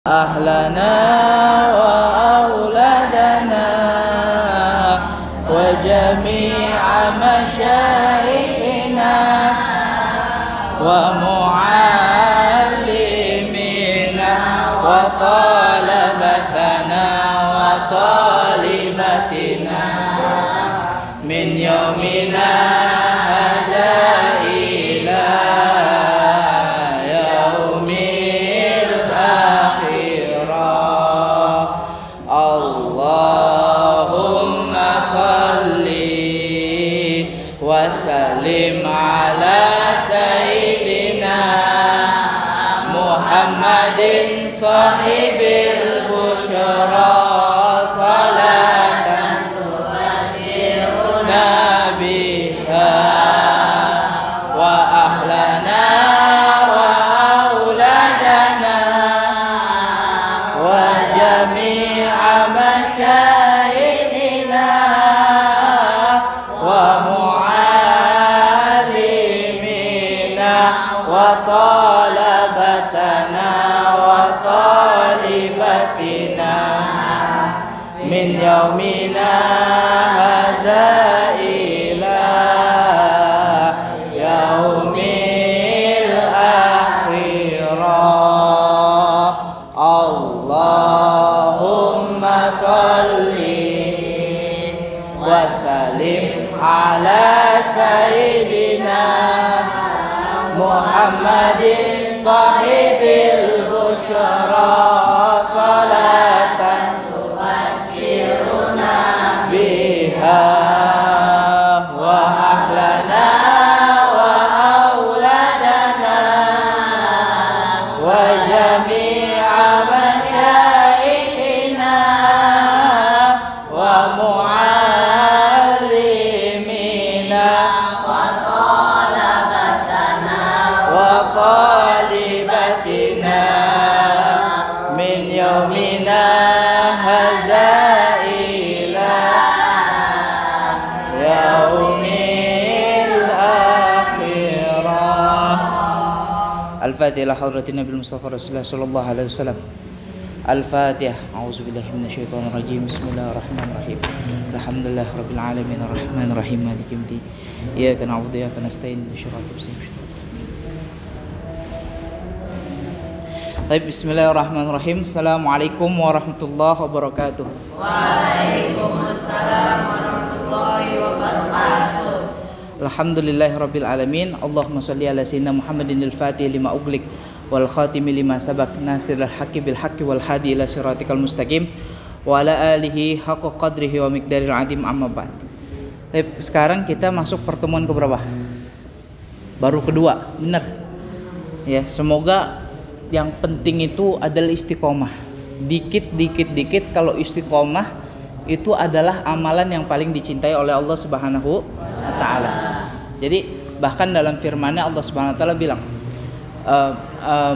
أهلنا وأولادنا وجميع مشايخنا ومعلمينا وطلبتنا وطالبتنا من يومنا هذا إلى يوم الآخرة. اللهم صل وسلم على سيدنا محمد صاحب البشرى صلاة تبشرنا بها وأهلنا وأولادنا وجميع مشايخنا ومعلمينا وطلبتنا وطالبتنا من يومنا هذا إلى يوم الآخرة. اللهم صل وسلم على سيدنا محمد صاحب البشرى صلاة تبشرنا بها وأهلنا وأولادنا وجميع مشايخنا ومعلمينا وطالبتنا من يومنا هذا إلى يوم الآخرة. الفاتحة إلى حضرة النبي المصطفى رسول الله صلى الله عليه وسلم. الفاتحة. أعوذ بالله من الشيطان الرجيم. بسم الله الرحمن الرحيم. الحمد لله رب العالمين الرحمن الرحيم مالك يوم الدين إياك نعبد وإياك نستعين اهدنا الصراط المستقيم. Baik, bismillahirrahmanirrahim. Assalamualaikum warahmatullahi wabarakatuh. Waalaikumsalam warahmatullahi wabarakatuh. Alhamdulillahirabbil alamin. Allahumma shalli ala sayyidina Muhammadin al-Fatih lima ughliq wal khatimi lima sabaq nasiril haqqi bil haqqi wal hadi ila siratikal mustaqim wa ala alihi haqqa qadrihi wa miqdaril azim amma ba'd. Baik, sekarang kita masuk pertemuan ke berapa? Baru kedua, benar. Ya, semoga yang penting itu adalah istiqomah. Dikit kalau istiqomah itu adalah amalan yang paling dicintai oleh Allah Subhanahu wa taala. Jadi bahkan dalam firman-Nya Allah Subhanahu wa taala bilang,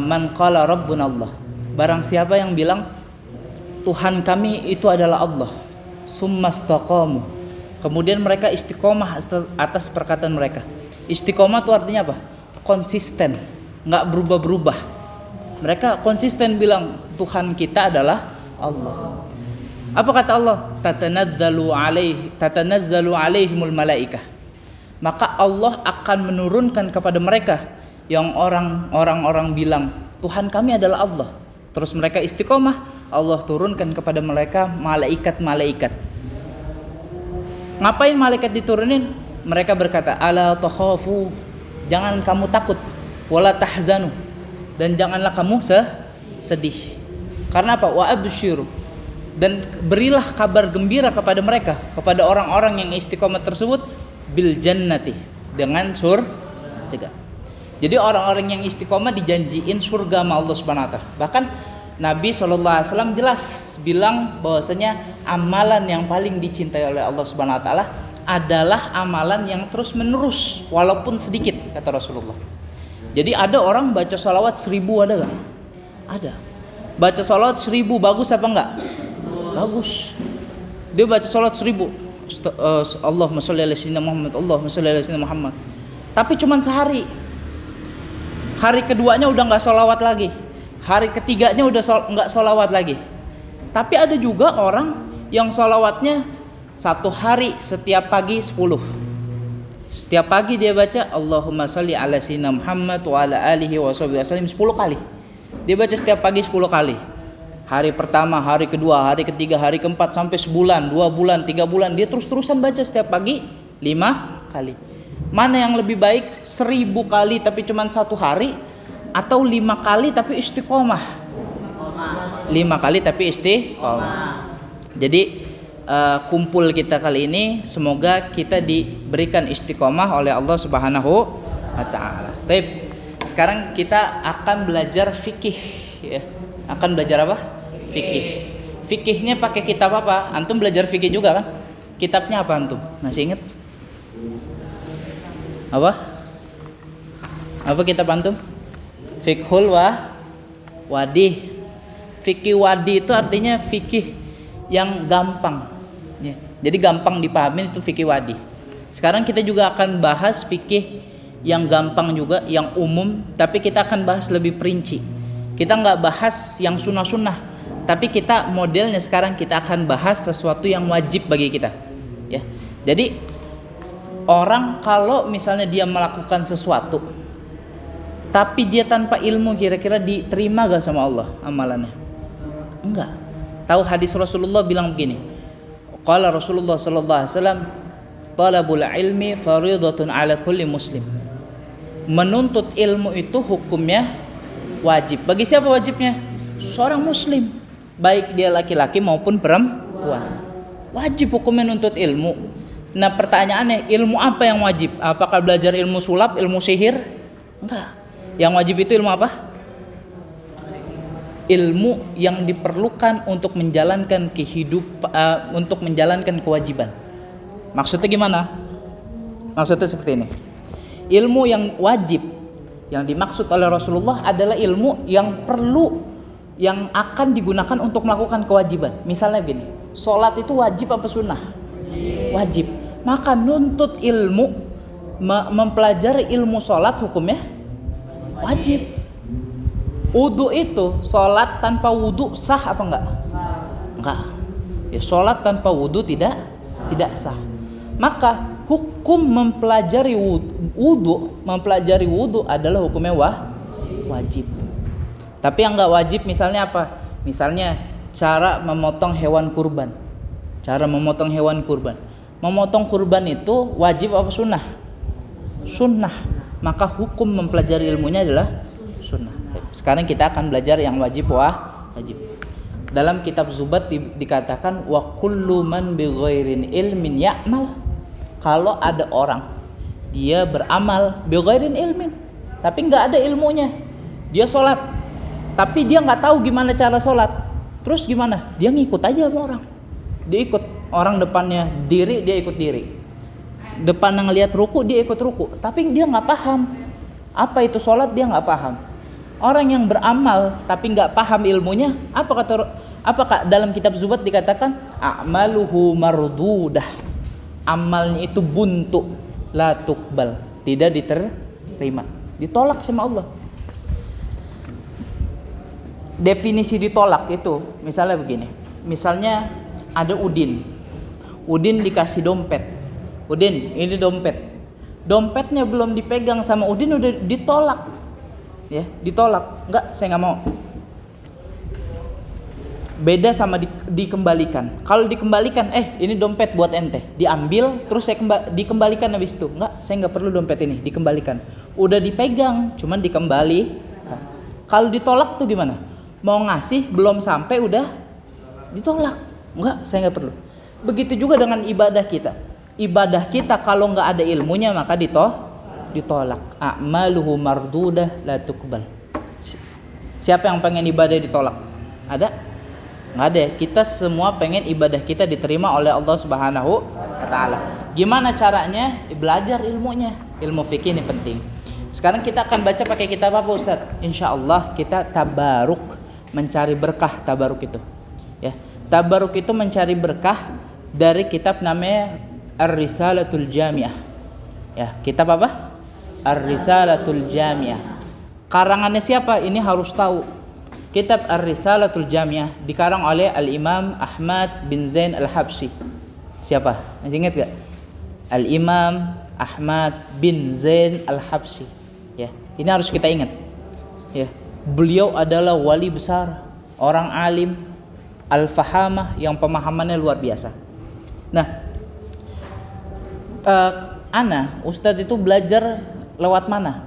man qala rabbunallah. Barang siapa yang bilang Tuhan kami itu adalah Allah, summastaqamu. Kemudian mereka istiqomah atas perkataan mereka. Istiqomah itu artinya apa? Konsisten, enggak berubah-berubah. Mereka konsisten bilang Tuhan kita adalah Allah. Apa kata Allah? Tatanazzalu alaihimul malaikah. Maka Allah akan menurunkan kepada mereka yang orang-orang bilang Tuhan kami adalah Allah. Terus mereka istiqomah, Allah turunkan kepada mereka malaikat-malaikat. Ngapain malaikat diturunin? Mereka berkata, ala takhafu, jangan kamu takut, wala tahzanu, dan janganlah kamu sedih. Karena apa? Wa absyiru, dan berilah kabar gembira kepada mereka, kepada orang-orang yang istiqomah tersebut, bil jannati, dengan surga. Jadi orang-orang yang istiqomah dijanjiin surga sama Allah Subhanahu wa taala. Bahkan Nabi SAW jelas bilang bahwasanya amalan yang paling dicintai oleh Allah Subhanahu wa taala adalah amalan yang terus menerus walaupun sedikit, kata Rasulullah. Jadi ada orang baca sholawat 1000, ada gak? Ada. Baca sholawat 1000 bagus apa enggak? Bagus. Dia baca sholawat 1000. Allahumma sholli ala sayyidina Muhammad, Allahumma sholli ala sayyidina Muhammad. Tapi cuma sehari. Hari keduanya udah gak sholawat lagi. hari ketiganya udah nggak sholawat lagi. Tapi ada juga orang yang sholawatnya satu hari setiap pagi 10. Setiap pagi dia baca Allahumma sholli ala sayyidina Muhammad wa ala alihi wa sahbihi wasallam 10 kali. Dia baca setiap pagi 10 kali. Hari pertama, hari kedua, hari ketiga, hari keempat, sampai sebulan, 2 bulan, 3 bulan, dia terus-terusan baca setiap pagi 5 kali. Mana yang lebih baik? 1000 kali tapi cuma satu hari, atau 5 kali tapi istiqomah? 5 kali tapi istiqomah. Jadi kumpul kita kali ini semoga kita diberikan istiqomah oleh Allah Subhanahu wa taala. Baik. Sekarang kita akan belajar fikih ya. Akan belajar apa? Fikih. Fikihnya pakai kitab apa? Antum belajar fikih juga kan? Kitabnya apa antum? Masih ingat? Apa? Apa kitab antum? Fiqhul Wadih. Fikih wadi itu artinya fikih yang gampang ya. Jadi gampang dipahami itu fikih wadi. Sekarang kita juga akan bahas fikih yang gampang juga, yang umum, tapi kita akan bahas lebih perinci. Kita nggak bahas yang sunnah-sunnah, tapi kita modelnya sekarang kita akan bahas sesuatu yang wajib bagi kita ya. Jadi orang kalau misalnya dia melakukan sesuatu tapi dia tanpa ilmu, kira-kira diterima gak sama Allah amalannya? Enggak. Tahu hadis Rasulullah bilang begini. Qala Rasulullah sallallahu alaihi wasallam, "Talabul ilmi fardhatun 'ala kulli muslim." Menuntut ilmu itu hukumnya wajib. Bagi siapa wajibnya? Seorang muslim, baik dia laki-laki maupun perempuan. Wajib hukumnya nuntut ilmu. Nah, pertanyaannya, ilmu apa yang wajib? Apakah belajar ilmu sulap, ilmu sihir? Enggak. Yang wajib itu ilmu apa? Ilmu yang diperlukan untuk menjalankan untuk menjalankan kewajiban. Maksudnya gimana? Maksudnya seperti ini. Ilmu yang wajib yang dimaksud oleh Rasulullah adalah ilmu yang perlu, yang akan digunakan untuk melakukan kewajiban. Misalnya gini, sholat itu wajib apa sunnah? Wajib. Maka nuntut ilmu, mempelajari ilmu sholat hukumnya wajib. Wudu itu, sholat tanpa wudu sah apa enggak? Enggak. Ya, sholat tanpa wudu tidak sah. Maka hukum mempelajari wudu adalah hukumnya wajib. Tapi yang enggak wajib misalnya apa? Misalnya cara memotong hewan kurban. Memotong kurban itu wajib apa sunnah? Sunnah. Maka hukum mempelajari ilmunya adalah sunnah. Sekarang kita akan belajar yang wajib. Dalam kitab Zubat dikatakan wa kullu man bighairin ilmin ya'mal. Kalau ada orang dia beramal bighairin ilmin, tapi enggak ada ilmunya. Dia sholat, tapi dia enggak tahu gimana cara sholat. Terus gimana? Dia ngikut aja sama orang. Dia ikut orang depannya diri, dia ikut diri. Depan ngelihat ruku, dia ikut ruku, tapi dia enggak paham apa itu sholat, dia enggak paham. Orang yang beramal tapi nggak paham ilmunya, apakah dalam kitab Zubat dikatakan a'maluhu mardudah, amalnya itu buntu, la tuqbal, tidak diterima, ditolak sama Allah. Definisi ditolak itu misalnya begini, misalnya ada Udin dikasih dompet, Udin ini dompetnya belum dipegang sama Udin udah ditolak. Ya, ditolak. Enggak, saya enggak mau. Beda sama dikembalikan. Kalau dikembalikan, ini dompet buat ente, diambil terus saya dikembalikan habis itu. Enggak, saya enggak perlu dompet ini, dikembalikan. Udah dipegang, cuman dikembalikan. Kalau ditolak tuh gimana? Mau ngasih belum sampai udah ditolak. Enggak, saya enggak perlu. Begitu juga dengan ibadah kita. Ibadah kita kalau enggak ada ilmunya maka ditolak. A'maluhu mardudah la tuqbal. Siapa yang pengen ibadah ditolak? Ada? Enggak ada. Kita semua pengen ibadah kita diterima oleh Allah Subhanahu wa taala. Gimana caranya? Belajar ilmunya. Ilmu fikih ini penting. Sekarang kita akan baca pakai kitab apa, Ustaz? Insyaallah kita tabaruk, mencari berkah tabaruk itu. Ya. Tabaruk itu mencari berkah dari kitab namanya Ar-Risalatul Jami'ah. Ya, kitab apa? Ar-Risalatul Jami'ah. Karangannya siapa? Ini harus tahu. Kitab Ar-Risalatul Jamiah dikarang oleh Al-Imam Ahmad bin Zain Al-Habsyi. Siapa? Masih ingat gak? Al-Imam Ahmad bin Zain Al-Habsyi. Ya, ini harus kita ingat. Ya, beliau adalah wali besar, orang alim, al-fahamah yang pemahamannya luar biasa. Nah, Ustadz itu belajar lewat mana?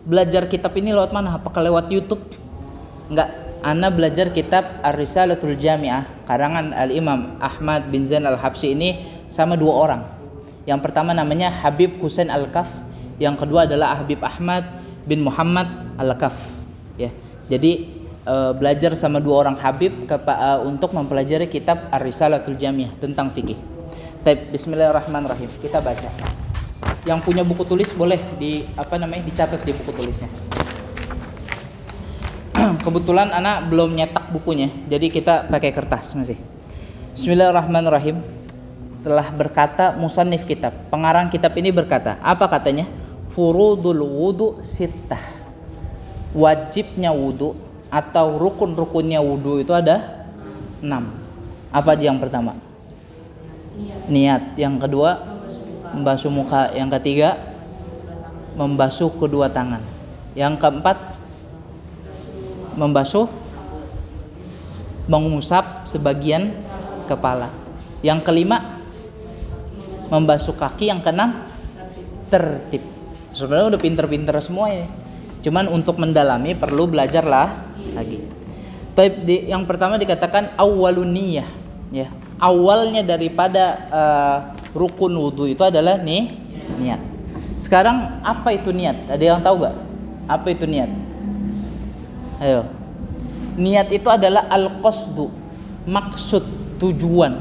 Belajar kitab ini lewat mana? Apakah lewat YouTube? Enggak. Ana belajar kitab Ar-Risalatul Jamiah karangan Al-Imam Ahmad bin Zain Al-Habsyi ini sama dua orang. Yang pertama namanya Habib Husain Al-Kaf, yang kedua adalah Habib Ahmad bin Muhammad Al-Kaf. Ya. Jadi belajar sama dua orang Habib untuk mempelajari kitab Ar-Risalatul Jamiah tentang fikih. Bismillahirrahmanirrahim. Kita baca. Yang punya buku tulis boleh dicatat di buku tulisnya. Kebetulan anak belum nyetak bukunya, jadi kita pakai kertas masih. Bismillahirrahmanirrahim. Telah berkata musannif kitab, pengarang kitab ini berkata, apa katanya? Furudul wudu sittah. Wajibnya wudu atau rukun-rukunnya wudu itu ada 6. Apa aja yang pertama? Niat. Yang kedua, membasuh muka. Yang ketiga, membasuh kedua tangan. Yang keempat, mengusap sebagian kepala. Yang kelima, membasuh kaki. Yang keenam, tertib. Sebenarnya udah pinter-pinter semua ya. Cuman untuk mendalami perlu belajarlah lagi. Yang pertama dikatakan awwalun niyah, ya. Awalnya daripada rukun wudu itu adalah niat. Sekarang apa itu niat? Ada yang tahu gak? Apa itu niat? Ayo. Niat itu adalah al-qasdu, maksud, tujuan.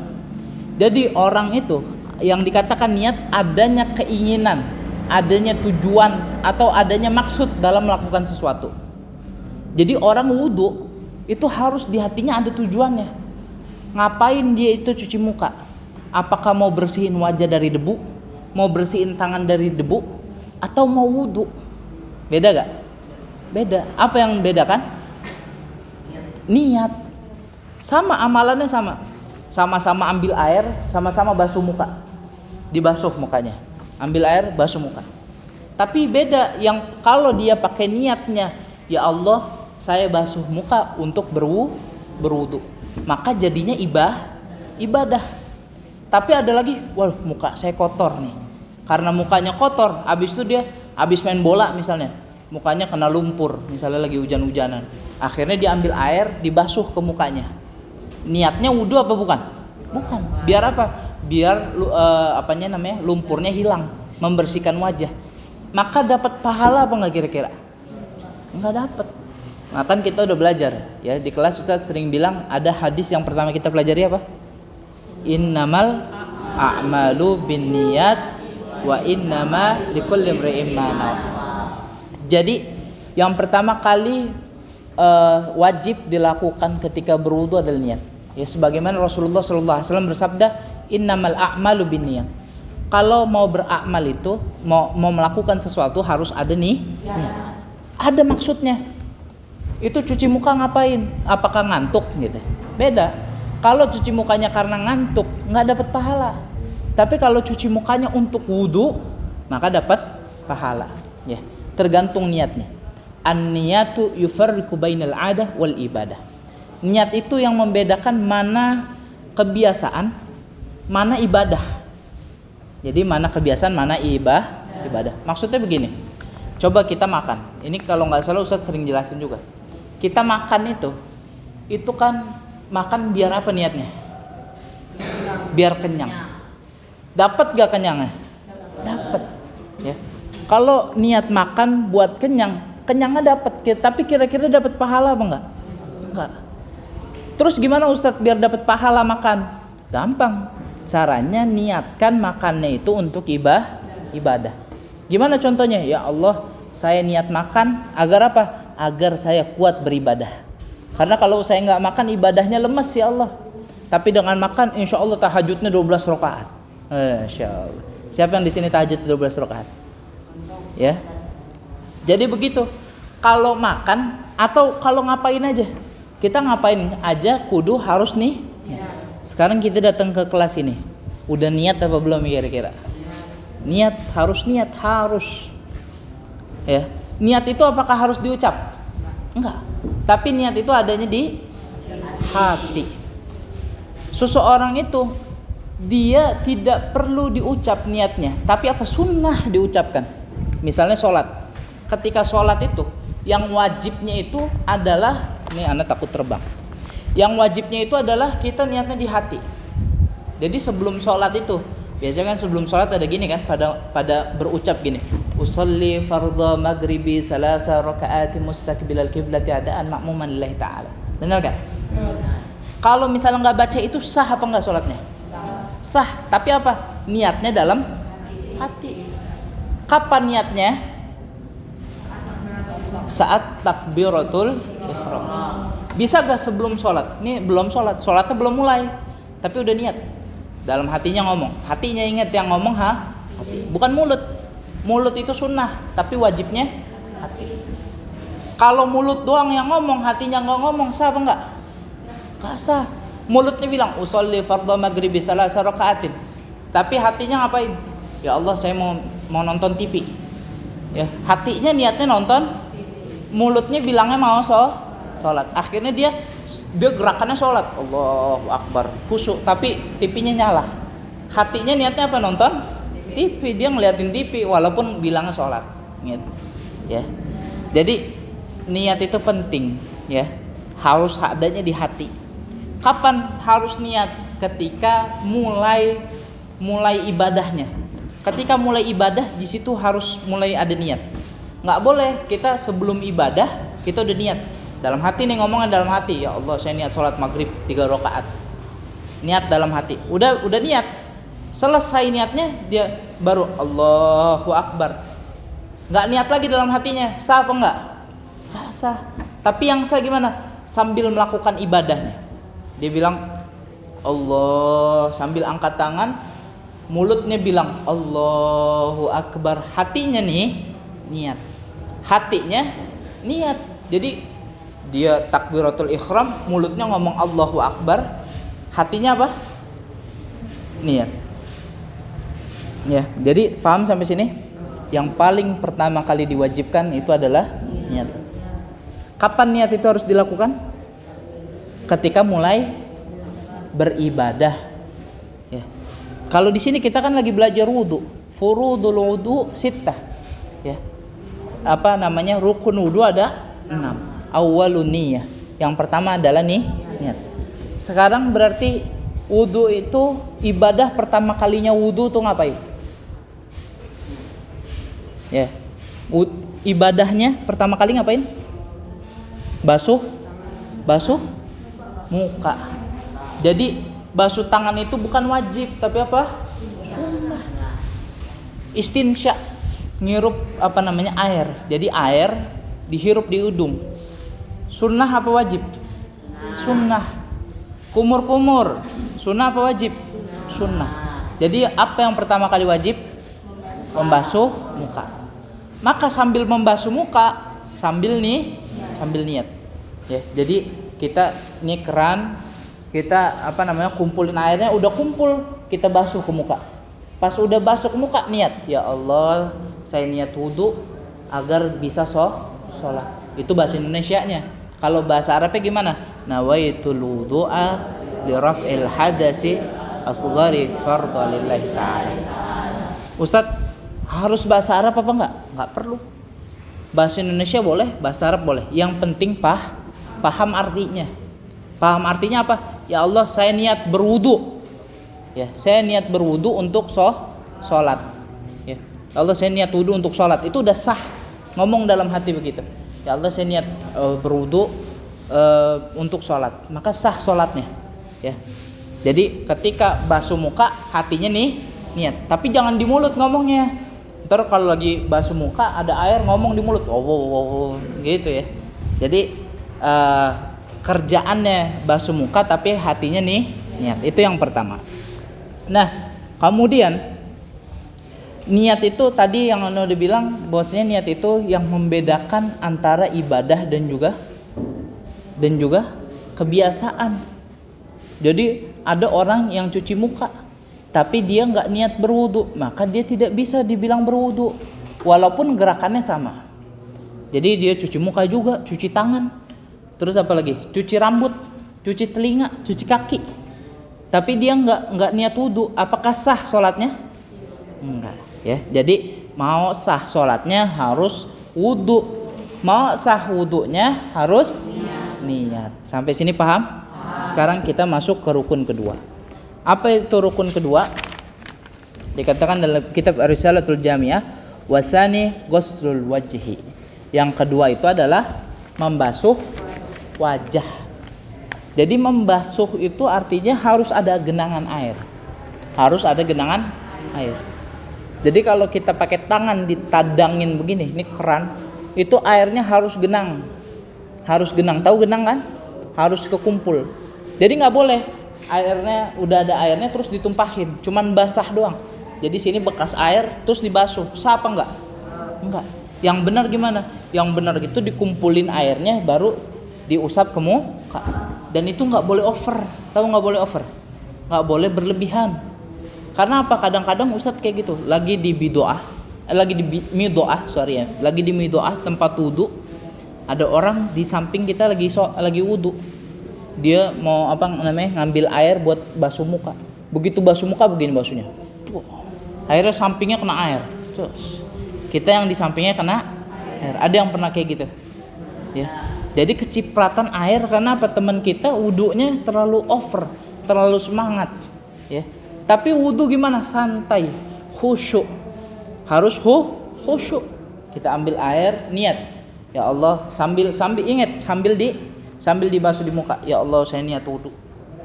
Jadi orang itu yang dikatakan niat adanya keinginan, adanya tujuan atau adanya maksud dalam melakukan sesuatu. Jadi orang wudu itu harus di hatinya ada tujuannya. Ngapain dia itu cuci muka? Apakah mau bersihin wajah dari debu? Mau bersihin tangan dari debu? Atau mau wudu? Beda gak? Beda. Apa yang bedakan? Niat. Sama, amalannya sama. Sama-sama ambil air, sama-sama basuh muka. Dibasuh mukanya. Ambil air, basuh muka. Tapi beda yang kalau dia pakai niatnya, ya Allah, saya basuh muka untuk berwudu. Maka jadinya ibadah. Tapi ada lagi, wah muka saya kotor nih. Karena mukanya kotor, habis itu dia habis main bola misalnya, mukanya kena lumpur, misalnya lagi hujan-hujanan. Akhirnya dia ambil air, dibasuh ke mukanya. Niatnya wudu apa bukan? Bukan. Biar apa? Biar lumpurnya hilang, membersihkan wajah. Maka dapat pahala apa enggak kira-kira? Enggak dapat. Nah kan kita udah belajar ya di kelas Ustaz sering bilang ada hadis yang pertama kita pelajari apa? Innamal a'malu binniyat wa innama likulli imri'in ma nawa. Jadi yang pertama kali wajib dilakukan ketika berwudu adalah niat. Ya sebagaimana Rasulullah SAW bersabda, innamal a'malu binniyat. Kalau mau beramal itu mau melakukan sesuatu harus ada niat. Ada maksudnya. Itu cuci muka ngapain? Apakah ngantuk gitu? Beda. Kalau cuci mukanya karena ngantuk nggak dapat pahala. Tapi kalau cuci mukanya untuk wudu maka dapat pahala. Ya, tergantung niatnya. An-niyatu yufarriqu bainal 'adah wal ibadah. Niat itu yang membedakan mana kebiasaan, mana ibadah. Jadi mana kebiasaan, mana ibadah. Maksudnya begini. Coba kita makan. Ini kalau nggak salah Ustaz sering jelasin juga. Kita makan itu kan makan biar apa niatnya? Biar kenyang. Dapat gak kenyangnya? Dapat. Ya. Kalau niat makan buat kenyangnya dapat. Tapi kira-kira dapat pahala apa enggak? Enggak. Terus gimana Ustadz biar dapat pahala makan? Gampang. Caranya niatkan makannya itu untuk ibadah. Gimana contohnya? Ya Allah, saya niat makan agar apa? Agar saya kuat beribadah. Karena kalau saya nggak makan ibadahnya lemes ya Allah. Tapi dengan makan insya Allah tahajudnya 12 rakaat. Insya Allah. Siapa yang di sini tahajud 12 rakaat? Ya. Jadi begitu. Kalau makan atau kalau ngapain aja. kita ngapain aja kudu harus nih. Sekarang kita datang ke kelas ini, udah niat apa belum kira-kira? Niat harus. Ya, niat itu apakah harus diucap? Enggak. Tapi niat itu adanya di hati. Seseorang itu dia tidak perlu diucap niatnya, tapi apa sunnah diucapkan. Misalnya sholat. Ketika sholat itu, yang wajibnya itu adalah, ini anak takut terbang. Yang wajibnya itu adalah kita niatnya di hati. Jadi sebelum sholat itu, biasanya kan sebelum sholat ada gini kan, pada berucap gini, usolli fardhu maghribi salasa rakaat mustaqbilal qiblati adaan ma'muman lillahi ta'ala. Benar kan? Kalau misalnya nggak baca itu sah apa nggak sholatnya? Sah. Tapi apa? Niatnya dalam hati. Kapan niatnya? Saat takbiratul ihram. Bisa gak sebelum sholat? Ini belum sholat, sholatnya belum mulai, tapi udah niat. Dalam hatinya ngomong, hatinya ingat yang ngomong hati, bukan mulut. Mulut itu sunnah, tapi wajibnya hati. Kalau mulut doang yang ngomong, hatinya nggak ngomong, sah apa nggak? Nggak sah. Mulutnya bilang usolli fardhu maghribi salasa rakaatin, tapi hatinya ngapain? Ya Allah, saya mau nonton TV. Ya, hatinya niatnya nonton, mulutnya bilangnya mau sholat. Akhirnya dia gerakannya sholat, Allahu Akbar, khusyuk, tapi TV-nya nyala. Hatinya niatnya apa? Nonton TV, dia ngeliatin TV walaupun bilangnya sholat, gitu. Ya, jadi niat itu penting, ya, harus adanya di hati. Kapan harus niat? Ketika mulai ibadahnya. Ketika mulai ibadah, di situ harus mulai ada niat. Nggak boleh kita sebelum ibadah kita udah niat. Dalam hati nih, ngomongnya dalam hati, ya Allah saya niat sholat maghrib 3 rakaat. Niat dalam hati. Udah niat. Selesai niatnya dia baru Allahu Akbar. Nggak niat lagi dalam hatinya. Sah apa enggak? Nggak sah. Tapi yang sah gimana? Sambil melakukan ibadahnya. Dia bilang Allah sambil angkat tangan, mulutnya bilang Allahu Akbar, hatinya nih niat. Hatinya niat. Jadi dia takbiratul ihram, mulutnya ngomong Allahu Akbar, hatinya apa? Niat. Ya, jadi paham sampai sini? Yang paling pertama kali diwajibkan itu adalah niat. Kapan niat itu harus dilakukan? Ketika mulai beribadah. Ya. Kalau di sini kita kan lagi belajar wudu, furudul wudu sittah. Ya. Apa namanya? Rukun wudu ada 6. Awwalun niyah. Yang pertama adalah niat. Sekarang berarti wudu itu ibadah pertama kalinya wudu tuh ngapain? Ya. Ibadahnya pertama kali ngapain? Basuh muka. Jadi basuh tangan itu bukan wajib, tapi apa? Sunnah. Istinsya, ngirup air. Jadi air dihirup di hidung. Sunnah apa wajib? Sunnah. Kumur. Sunnah apa wajib? Sunnah. Jadi apa yang pertama kali wajib? Membasuh muka. Maka sambil membasuh muka, sambil niat. Ya, jadi kita ini keran, kita kumpulin airnya, udah kumpul, kita basuh ke muka. Pas udah basuh ke muka, niat, ya Allah saya niat wudu agar bisa sholat. Itu bahasa Indonesianya. Kalau bahasa Arabnya gimana? Nawaitul wudu'a li raf'il hadasi asghari fardhu lillahi ta'ala. Ustadz, harus bahasa Arab apa enggak? Enggak perlu. Bahasa Indonesia boleh, bahasa Arab boleh. Yang penting paham artinya. Paham artinya apa? Ya Allah saya niat berwudu. Ya, saya niat berwudu untuk sholat. Ya. Ya Allah saya niat wudu untuk sholat. Itu udah sah. Ngomong dalam hati begitu. Ya Allah saya niat berwudu untuk sholat. Maka sah sholatnya. Ya. Jadi ketika basuh muka, hatinya niat. Tapi jangan di mulut ngomongnya. Ntar kalau lagi basuh muka ada air ngomong di mulut, gitu ya. Jadi kerjaannya basuh muka tapi hatinya niat. Itu yang pertama. Nah, kemudian niat itu tadi yang udah bilang bahwasanya niat itu yang membedakan antara ibadah dan juga kebiasaan. Jadi ada orang yang cuci muka tapi dia nggak niat berwudu, maka dia tidak bisa dibilang berwudu walaupun gerakannya sama. Jadi dia cuci muka juga, cuci tangan, terus apa lagi? Cuci rambut, cuci telinga, cuci kaki. Tapi dia nggak niat wudu, apakah sah sholatnya? Enggak, ya. Jadi mau sah sholatnya harus wudu. Mau sah wudunya harus niat. Sampai sini paham? Sekarang kita masuk ke rukun kedua. Apa itu rukun kedua? Dikatakan dalam kitab Ar-Risalatul Jami'ah, wasani ghuslul wajhi. Yang kedua itu adalah membasuh wajah. Jadi membasuh itu artinya harus ada genangan air. Harus ada genangan air. Jadi kalau kita pakai tangan ditadangin begini, ini keran, itu airnya harus genang. Harus genang, tahu genang kan? Harus kekumpul. Jadi nggak boleh airnya udah ada airnya terus ditumpahin, cuman basah doang. Jadi sini bekas air terus dibasuh, sah apa enggak? Enggak. Yang benar gimana? Yang benar itu dikumpulin airnya baru diusap ke muka. Dan itu nggak boleh over, tahu nggak boleh over? Nggak boleh berlebihan. Karena apa? Kadang-kadang Ustadz kayak gitu, lagi di midoah tempat wudu, ada orang di samping kita lagi wudu, dia mau ngambil air buat basuh muka. Begitu basuh muka begini basuhnya, airnya sampingnya kena air, terus kita yang di sampingnya kena air. Ada yang pernah kayak gitu, ya. Jadi kecipratan air karena apa? Teman kita wudunya terlalu over, terlalu semangat, ya. Tapi wudu gimana? Santai, khusyuk. Harus khusyuk. Kita ambil air, niat. Ya Allah, sambil ingat, sambil dibasuh di muka. Ya Allah, saya niat wudu.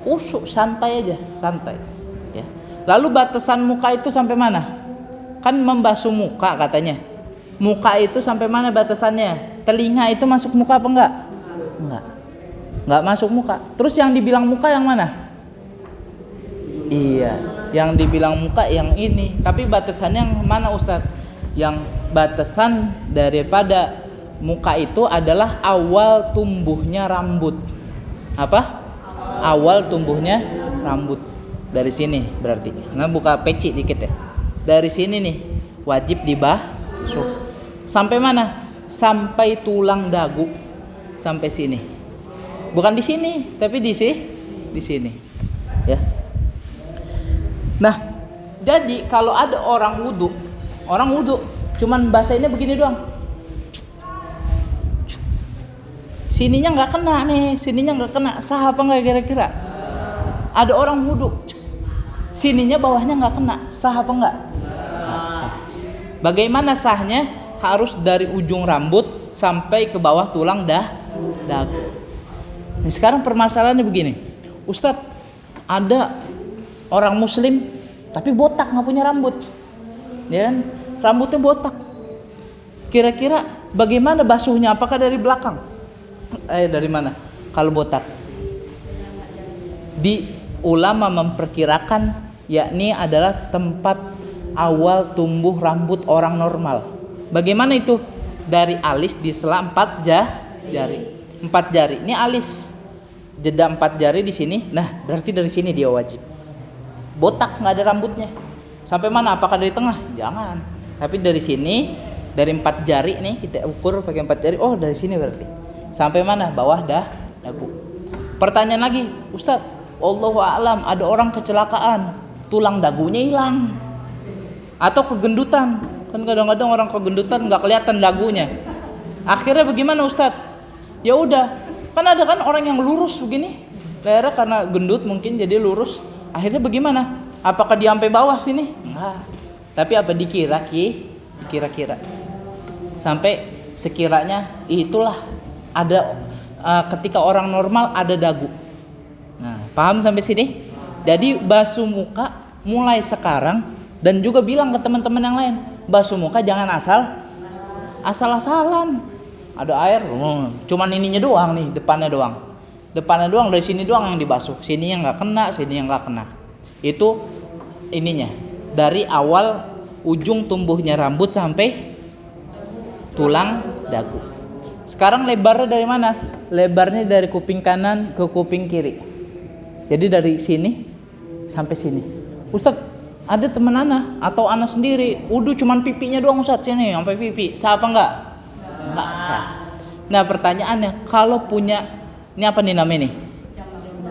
Khusyuk, santai aja, santai. Ya. Lalu batasan muka itu sampai mana? Kan membasuh muka katanya. Muka itu sampai mana batasannya? Telinga itu masuk muka apa enggak? Enggak masuk muka. Terus yang dibilang muka yang mana? Iya, yang dibilang muka yang ini. Tapi batasannya yang mana Ustadz? Yang batasan daripada muka itu adalah awal tumbuhnya rambut. Apa? Awal tumbuhnya rambut. Dari sini berarti. Nah, buka peci dikit ya. Dari sini nih wajib dibasuh. Sampai mana? Sampai tulang dagu. Sampai sini. Bukan di sini, tapi di sini. Ya. Nah, jadi kalau ada orang wudu, cuman basahinnya begini doang. Sininya nggak kena, sah apa nggak kira-kira? Ada orang wudu, sininya bawahnya nggak kena, sah apa nggak? Nggak sah. Bagaimana sahnya? Harus dari ujung rambut sampai ke bawah tulang dagu. Nah, sekarang permasalahannya begini, Ustadz, ada orang muslim tapi botak, nggak punya rambut, ya kan? Rambutnya botak. Kira-kira bagaimana basuhnya? Apakah dari belakang? Dari mana? Kalau botak, di ulama memperkirakan yakni adalah tempat awal tumbuh rambut orang normal. Bagaimana itu? Dari alis di sela 4 jari. 4 jari. Ini alis. Jeda 4 jari di sini. Nah, berarti dari sini dia wajib. Botak, nggak ada rambutnya. Sampai mana? Apakah dari tengah? Jangan. Tapi dari sini, dari 4 jari nih kita ukur pakai 4 jari. Oh, dari sini berarti. Sampai mana? Bawah dagu. Pertanyaan lagi, Ustadz, Allahu a'lam, ada orang kecelakaan, tulang dagunya hilang. Atau kegendutan. Kan kadang-kadang orang kegendutan nggak kelihatan dagunya. Akhirnya bagaimana Ustadz? Ya udah, kan ada kan orang yang lurus begini, daerah karena gendut mungkin jadi lurus. Akhirnya bagaimana? Apakah dia sampai bawah sini? Enggak. Tapi apa dikira-kira sampai sekiranya itulah ada ketika orang normal ada dagu. Nah, paham sampai sini? Jadi basuh muka mulai sekarang dan juga bilang ke teman-teman yang lain, basuh muka jangan asal-asalan. Ada air, cuman ininya doang nih, depannya doang dari sini doang yang dibasuh, sini yang nggak kena. Itu ininya dari awal ujung tumbuhnya rambut sampai tulang dagu. Sekarang lebarnya dari mana? lebarnya dari kuping kanan ke kuping kiri. Jadi dari sini sampai sini. Ustadz, ada teman ana atau ana sendiri wudu cuman pipinya doang Ustadz, sini sampai pipi. Sah apa enggak? Enggak sah. Nah, pertanyaannya, kalau punya ini apa nih namanya nih?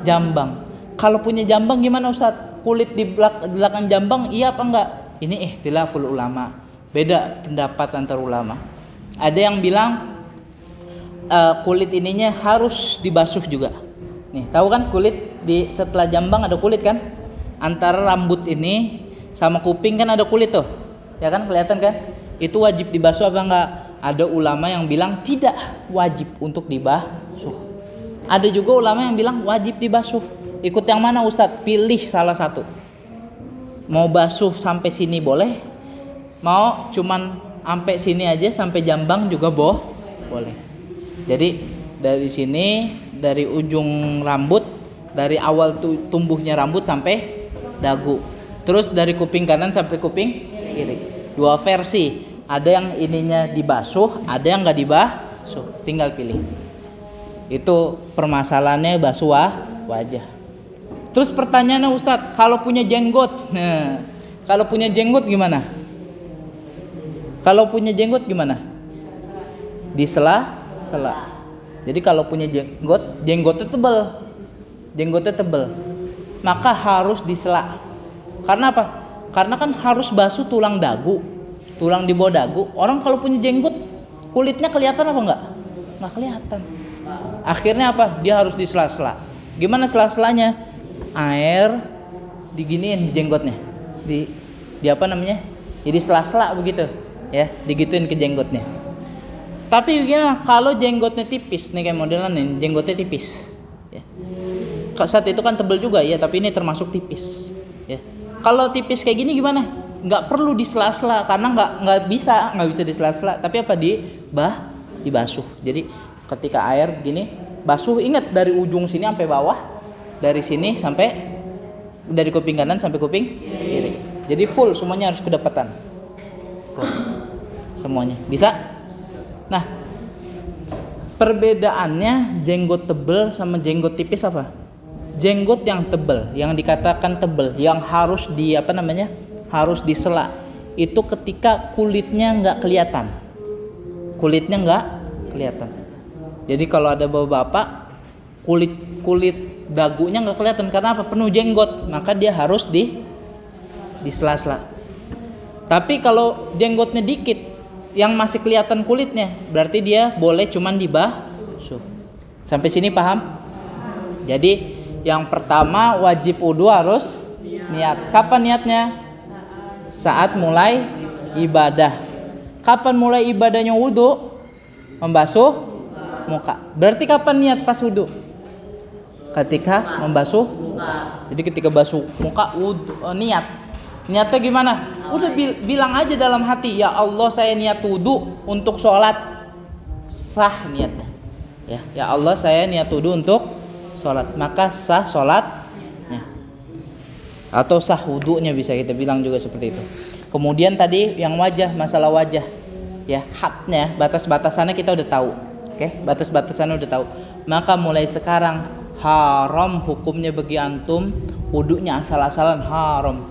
Jambang. Kalau punya jambang gimana Ustadz? Kulit di belakang jambang iya apa enggak? Ini ikhtilaful ulama. Beda pendapat antar ulama. Ada yang bilang kulit ininya harus dibasuh juga. Nih, tahu kan kulit di setelah jambang ada kulit kan? Antara rambut ini sama kuping kan ada kulit tuh. Ya kan, kelihatan kan? Itu wajib dibasuh apa enggak? Ada ulama yang bilang tidak wajib untuk dibasuh. Ada juga ulama yang bilang wajib dibasuh. Ikut yang mana Ustadz? Pilih salah satu. Mau basuh sampai sini boleh, mau cuman sampai sini aja, sampai jambang juga boleh. Jadi dari sini, dari ujung rambut, dari awal tumbuhnya rambut sampai dagu. Terus dari kuping kanan sampai kuping kiri. Dua versi. Ada yang ininya dibasuh, ada yang nggak dibasuh. Tinggal pilih. Itu permasalahannya basuh wajah. Terus pertanyaannya Ustadz, kalau punya jenggot, nah, kalau punya jenggot gimana? Kalau punya jenggot gimana? Disela-sela. Jadi kalau punya jenggotnya tebal, maka harus disela. Karena apa? Karena kan harus basuh tulang dagu, tulang di bawah dagu. Orang kalau punya jenggot, kulitnya kelihatan apa enggak? Nggak kelihatan. Akhirnya apa? Dia harus disela-sela. Gimana sela-selanya? Air diginiin di jenggotnya, di apa namanya? Jadi sela-sela begitu, ya, digituin ke jenggotnya. Tapi gimana kalau jenggotnya tipis nih, kayak modelan nih, jenggotnya tipis, ya. Saat itu kan tebel juga ya, tapi ini termasuk tipis, ya. Kalau tipis kayak gini gimana? Nggak perlu disela-sela karena nggak bisa disela-sela. Tapi apa, dibasuh. Jadi ketika air gini basuh, ingat dari ujung sini sampai bawah, dari sini sampai, dari kuping kanan sampai kuping kiri. Jadi full semuanya harus kedapatan. Semuanya bisa. Nah, perbedaannya jenggot tebel sama jenggot tipis apa? Jenggot yang tebel, yang dikatakan tebel, yang harus harus disela, itu ketika kulitnya nggak kelihatan. Jadi kalau ada bapak kulit dagunya nggak kelihatan karena apa? Penuh jenggot, maka dia harus disela-sela. Tapi kalau jenggotnya dikit, yang masih kelihatan kulitnya, berarti dia boleh cuman dibasuh. Sampai sini paham? Jadi yang pertama wajib wudu harus niat. Kapan niatnya? Saat mulai ibadah. Kapan mulai ibadahnya wudu? Membasuh muka. Berarti kapan niat pas wudu? Ketika membasuh muka. Jadi ketika basuh muka wudu, niatnya gimana? Udah bilang aja dalam hati, ya Allah saya niat wudu untuk sholat, sah niatnya. Ya Allah saya niat wudu untuk sholat, maka sah sholatnya. Atau sah wudunya bisa kita bilang juga seperti itu. Kemudian tadi yang wajah, masalah wajah, ya hadnya, batas-batasannya kita udah tahu. Oke, batas-batasannya udah tahu. Maka mulai sekarang haram hukumnya bagi antum wudunya asal-asalan, haram.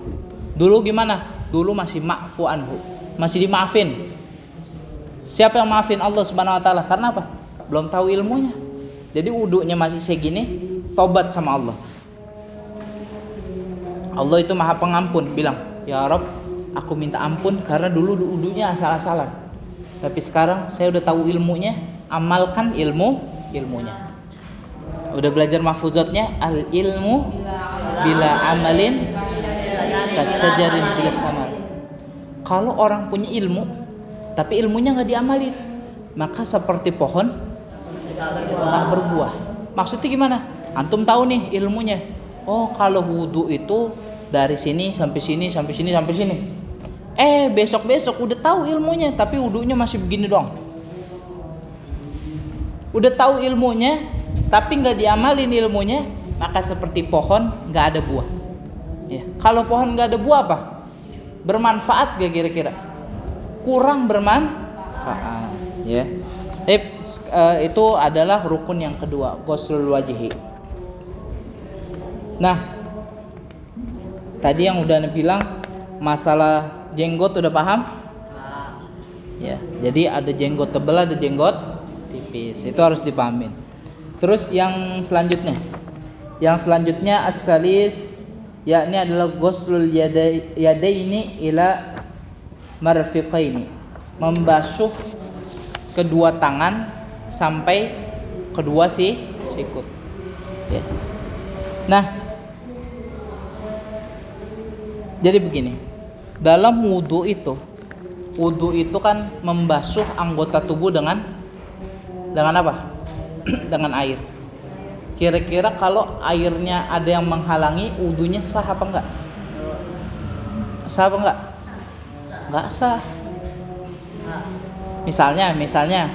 Dulu gimana? Dulu masih ma'fu anhu, masih dimaafin. Siapa yang maafin? Allah Subhanahu wa taala. Karena apa? Belum tahu ilmunya. Jadi wudunya masih segini, tobat sama Allah. Allah itu Maha Pengampun, bilang, "Ya Rabb, aku minta ampun karena dulu wudunya asal-asalan. Tapi sekarang saya udah tahu ilmunya, amalkan ilmunya." Udah belajar mahfuzatnya, al ilmu bila amalin kasajarin bila samar. Kalau orang punya ilmu tapi ilmunya nggak diamalin, maka seperti pohon nggak berbuah. Maksudnya gimana? Antum tahu nih ilmunya. Oh, kalau wudu itu dari sini sampai sini sampai sini sampai sini. Besok udah tahu ilmunya tapi wudunya masih begini doang. Udah tahu ilmunya tapi nggak diamalin ilmunya, maka seperti pohon nggak ada buah. Ya. Kalau pohon nggak ada buah apa? Bermanfaat gak kira-kira? Kurang bermanfaat. Ya. itu adalah rukun yang kedua, ghuslul wajhi. Nah, tadi yang udah bilang masalah jenggot udah paham? Ya, jadi ada jenggot tebal, ada jenggot tipis. Itu harus dipahamin. Terus yang selanjutnya. Yang selanjutnya as-salis, yakni adalah ghuslul yadaini ila marfiqaini. Membasuh kedua tangan sampai kedua sikut. Ya. Nah, jadi begini. Dalam wudu itu kan membasuh anggota tubuh dengan apa? Dengan air. Kira-kira kalau airnya ada yang menghalangi, wudunya sah apa enggak? Sah apa enggak? Enggak sah. Misalnya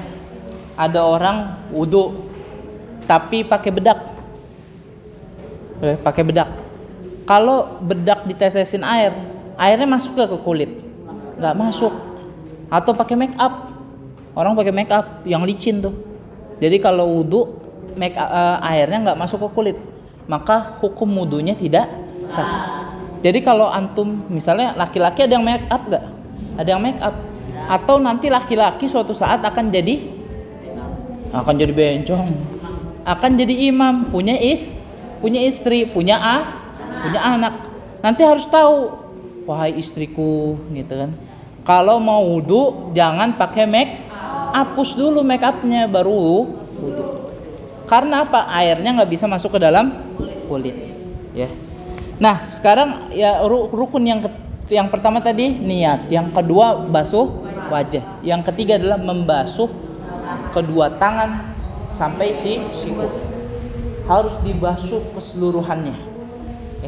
ada orang wudu tapi pakai bedak. Pakai bedak. Kalau bedak ditetesin air, airnya masuk ke kulit? Enggak masuk. Atau pakai make up. Orang pakai make up yang licin tuh. Jadi kalau wudu airnya nggak masuk ke kulit, maka hukum wudunya tidak sah. Jadi kalau antum misalnya laki-laki ada yang make up nggak? Ada yang make up. Atau nanti laki-laki suatu saat akan jadi bencong, akan jadi imam, punya istri, punya anak. Nanti harus tahu, wahai istriku, gitu kan. Kalau mau wudu jangan pakai hapus dulu make upnya baru wudu. Karena apa? Airnya nggak bisa masuk ke dalam kulit. Ya. Nah, sekarang ya rukun yang pertama tadi niat, yang kedua basuh wajah, yang ketiga adalah membasuh kedua tangan sampai siku. Harus dibasuh keseluruhannya.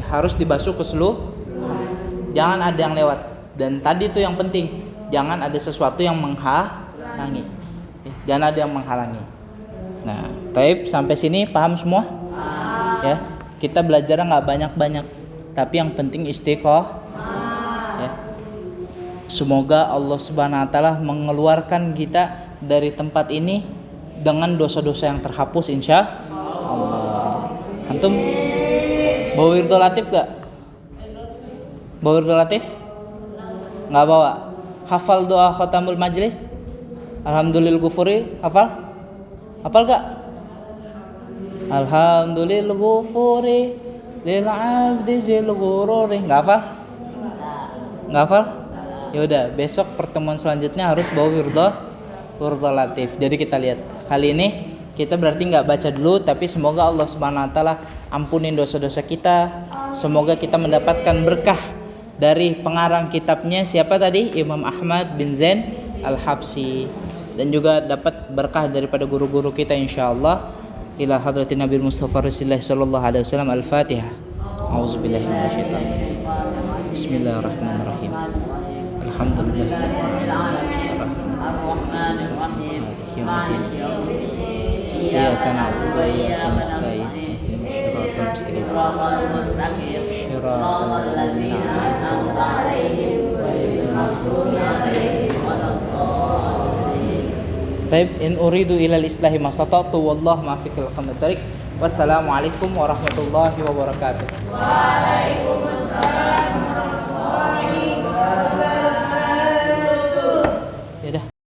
Ya, harus dibasuh keseluruhan. Jangan ada yang lewat. Dan tadi itu yang penting, jangan ada sesuatu yang menghalangi. Ya, jangan ada yang menghalangi. Nah, taib sampai sini paham semua? Ya, kita belajar nggak banyak-banyak, tapi yang penting istiqomah. Ya. Semoga Allah Subhanahu Wa Taala mengeluarkan kita dari tempat ini dengan dosa-dosa yang terhapus, insya Allah. Antum bawa wirdul latif gak? Bawa wirdul latif? Nggak bawa. Hafal doa khatamul majlis? Alhamdulillah ghufuri, hafal gak? Alhamdulillah ghufuri lil abdi zil ghururi. Nggak hafal? Ya udah, besok pertemuan selanjutnya harus bawa wirdul latif. Jadi kita lihat. Kali ini kita berarti nggak baca dulu, tapi semoga Allah Subhanahu Wa Taala ampunin dosa-dosa kita. Semoga kita mendapatkan berkah dari pengarang kitabnya, siapa tadi? Imam Ahmad bin Zain Al-Habsyi, dan juga dapat berkah daripada guru-guru kita insyaallah. Ila hadratin Nabi Mustafa Rasulullah sallallahu alaihi wasallam. Al-Fatihah. A'udzubillahi minasyaitonir rajim. Bismillahirrahmanirrahim. Alhamdulillahirabbil alamin. Iyyaka na'budu wa iyyaka nasta'in. Ihdinas siratal mustaqim. Shiratal ladzina an'amta 'alaihim ghairil maghdubi 'alaihim waladdallin. Taib in uridu ilal islahi mastata'tu wallahu muwaffiqul aqwamit. Wassalamualaikum warahmatullahi wabarakatuh. Waalaikumsalam.